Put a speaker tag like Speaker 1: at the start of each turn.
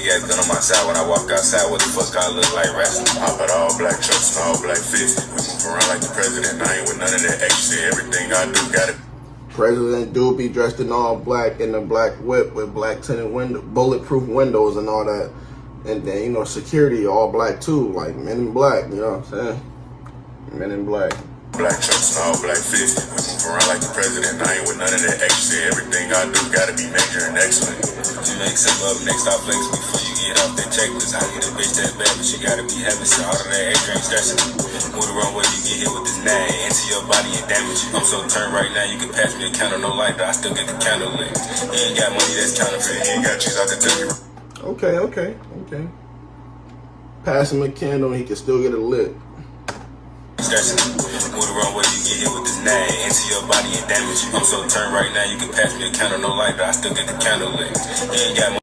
Speaker 1: big ass gun on my side when I walk outside. What the fuck I look like wrestling? Hop out all black trucks and all black fists. We move around like the president. I ain't with none of that extra shit. Everything I do gotta.
Speaker 2: President do be dressed in all black in a black whip with black tinted window, bulletproof windows and all that. And then, you know, security all black too, like Men in Black, you know what I'm saying? Men in Black.
Speaker 1: Black trucks and all black fists. We move around like the president. I ain't with none of that extra shit. Everything I do gotta be major and excellent. You make some up, next I'll flex before you get off that checklist. I get a bitch that bad, but she gotta be having some all of that extra ain't stressing. Move around where you get hit with this nine, into your body and damage you. I'm so turned right now, you can pass me a counter, no light, though I still get the counter lit. He ain't got money that's counterfeit, he ain't got cheese out the deli.
Speaker 2: Okay. Pass him a candle and he can still get it lit.
Speaker 1: Move around where you get hit with this nine, into your body and damage you. I'm so turned right now, you can pass me a counter, no light, though I still get the counter lit. He ain't got money.